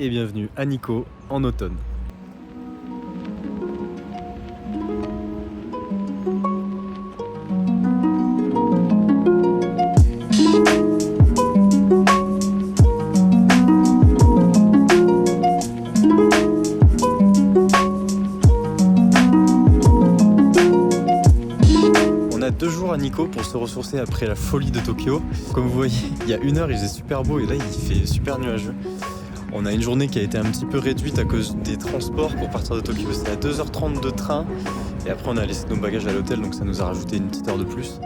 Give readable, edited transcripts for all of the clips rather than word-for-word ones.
et bienvenue à Nikko en automne. On a 2 jours à Nikko pour se ressourcer après la folie de Tokyo. Comme vous voyez, il y a 1 heure il faisait super beau et là il fait super nuageux. On a une journée qui a été un petit peu réduite à cause des transports pour partir de Tokyo. C'était à 2h30 de train et après on a laissé nos bagages à l'hôtel donc ça nous a rajouté une petite heure de plus.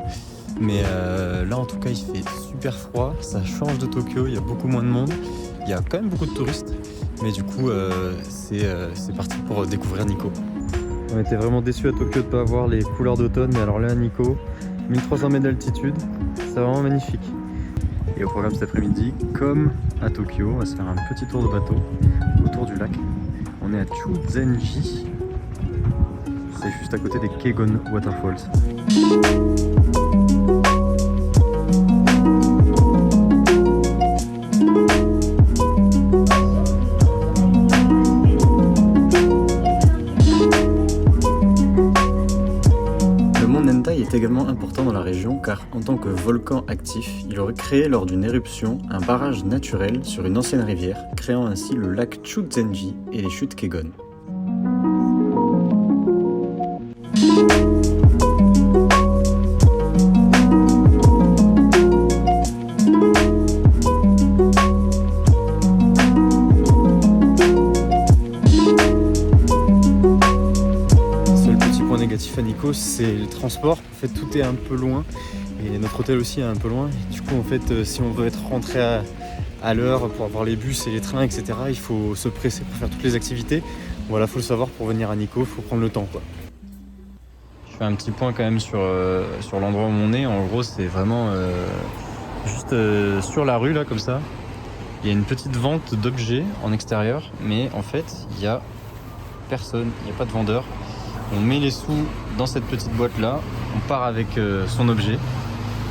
Mais là en tout cas il fait super froid, ça change de Tokyo, il y a beaucoup moins de monde. Il y a quand même beaucoup de touristes mais du coup c'est parti pour découvrir Nikko. On était vraiment déçus à Tokyo de ne pas avoir les couleurs d'automne, mais alors là à Nikko, 1300 mètres d'altitude, c'est vraiment magnifique. Et au programme cet après-midi, comme à Tokyo, on va se faire un petit tour de bateau autour du lac. On est à Chuzenji, c'est juste à côté des Kegon Waterfalls. Est également important dans la région car en tant que volcan actif, il aurait créé lors d'une éruption un barrage naturel sur une ancienne rivière, créant ainsi le lac Chuzenji et les chutes Kegon. Négatif à Nikko, c'est le transport. En fait, tout est un peu loin et notre hôtel aussi est un peu loin. Et du coup, en fait, si on veut être rentré à l'heure pour avoir les bus et les trains, etc., il faut se presser pour faire toutes les activités. Voilà, faut le savoir pour venir à Nikko, faut prendre le temps, quoi. Je fais un petit point quand même sur l'endroit où on est. En gros, c'est vraiment juste sur la rue là, comme ça. Il y a une petite vente d'objets en extérieur, mais en fait, il y a personne, il n'y a pas de vendeur. On met les sous dans cette petite boîte là, on part avec son objet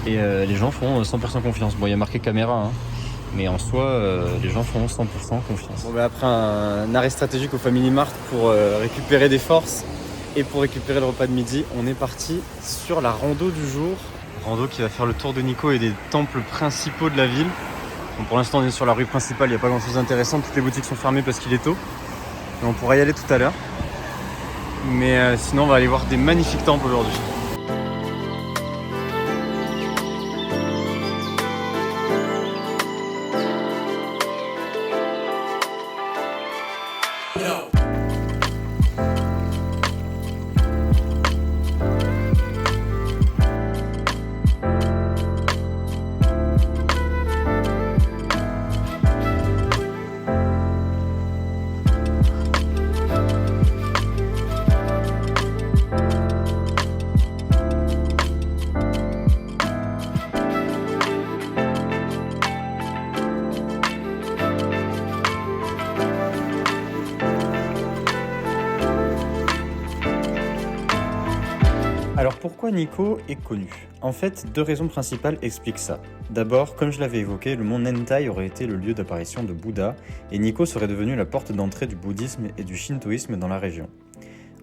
et les gens font 100% confiance. Bon, il y a marqué caméra, hein, mais en soi, les gens font 100% confiance. Bon, après un arrêt stratégique au Family Mart pour récupérer des forces et pour récupérer le repas de midi, on est parti sur la rando du jour. Rando qui va faire le tour de Nikko et des temples principaux de la ville. Bon, pour l'instant, on est sur la rue principale, il n'y a pas grand chose d'intéressant, toutes les boutiques sont fermées parce qu'il est tôt. Mais on pourra y aller tout à l'heure. Mais sinon on va aller voir des magnifiques temples aujourd'hui. Alors pourquoi Nikko est connu? En fait, 2 raisons principales expliquent ça. D'abord, comme je l'avais évoqué, le mont Nentai aurait été le lieu d'apparition de Bouddha, et Nikko serait devenu la porte d'entrée du bouddhisme et du shintoïsme dans la région.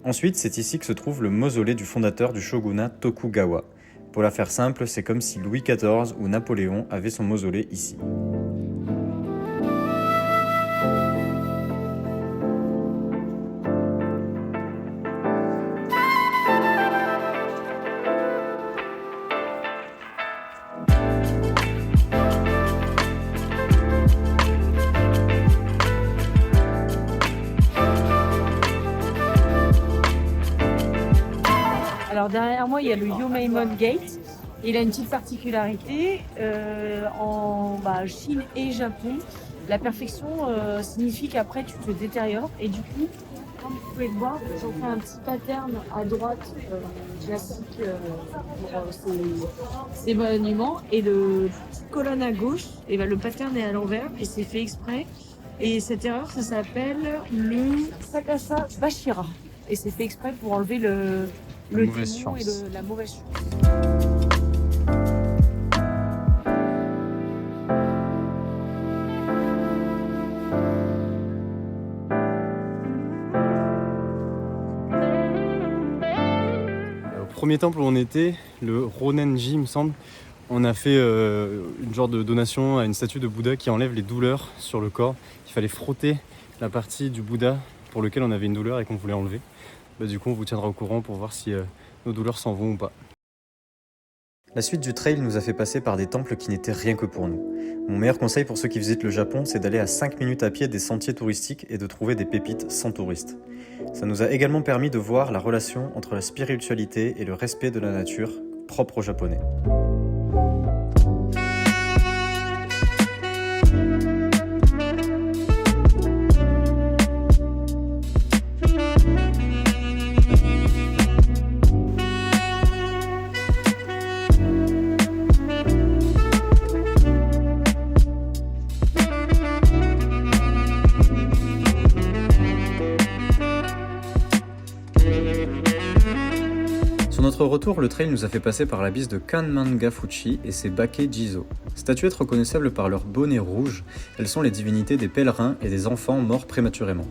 Ensuite, c'est ici que se trouve le mausolée du fondateur du shogunat Tokugawa. Pour la faire simple, c'est comme si Louis XIV ou Napoléon avaient son mausolée ici. Alors derrière moi, il y a le Yomeimon Gate. Il a une petite particularité. En Chine et Japon, la perfection signifie qu'après tu te détériores. Et du coup, comme vous pouvez le voir, ils ont fait un petit pattern à droite classique pour ces monuments. Et le petite colonne à gauche, et le pattern est à l'envers et c'est fait exprès. Et cette erreur, ça s'appelle le Sakasa Bashira. Et c'est fait exprès pour enlever le démon et la mauvaise chance. premier temple où on était, le Ronnenji il me semble, on a fait une genre de donation à une statue de Bouddha qui enlève les douleurs sur le corps. Il fallait frotter la partie du Bouddha pour lequel on avait une douleur et qu'on voulait enlever. Du coup on vous tiendra au courant pour voir si nos douleurs s'en vont ou pas. La suite du trail nous a fait passer par des temples qui n'étaient rien que pour nous. Mon meilleur conseil pour ceux qui visitent le Japon, c'est d'aller à 5 minutes à pied des sentiers touristiques et de trouver des pépites sans touristes. Ça nous a également permis de voir la relation entre la spiritualité et le respect de la nature propre aux Japonais. Sur notre retour, le trail nous a fait passer par la bise de Kanmanga-Fuchi et ses Bake-Jizo. Statuettes reconnaissables par leur bonnet rouge, elles sont les divinités des pèlerins et des enfants morts prématurément.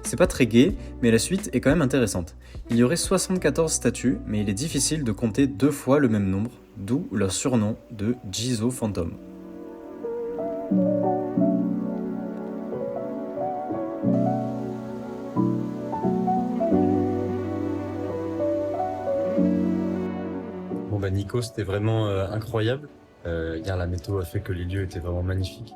C'est pas très gai, mais la suite est quand même intéressante. Il y aurait 74 statues, mais il est difficile de compter 2 fois le même nombre, d'où leur surnom de Jizo Phantom. Nico, c'était vraiment incroyable. Hier, la météo a fait que les lieux étaient vraiment magnifiques.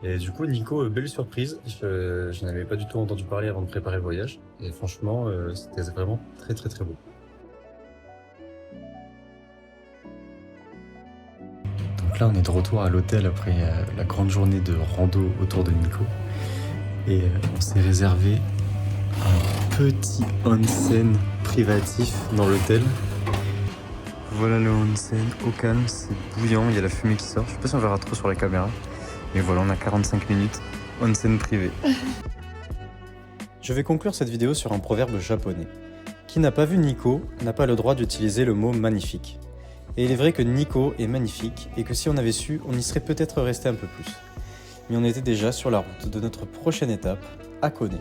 Et du coup, Nico, belle surprise. Je n'avais pas du tout entendu parler avant de préparer le voyage. Et franchement, c'était vraiment très très très beau. Donc là, on est de retour à l'hôtel après la grande journée de rando autour de Nico. Et on s'est réservé un petit onsen privatif dans l'hôtel. Voilà le onsen, au calme, c'est bouillant, il y a la fumée qui sort. Je sais pas si on verra trop sur la caméra. Mais voilà, on a 45 minutes, onsen privé. Je vais conclure cette vidéo sur un proverbe japonais. Qui n'a pas vu Nico n'a pas le droit d'utiliser le mot magnifique. Et il est vrai que Nico est magnifique et que si on avait su, on y serait peut-être resté un peu plus. Mais on était déjà sur la route de notre prochaine étape, Hakone.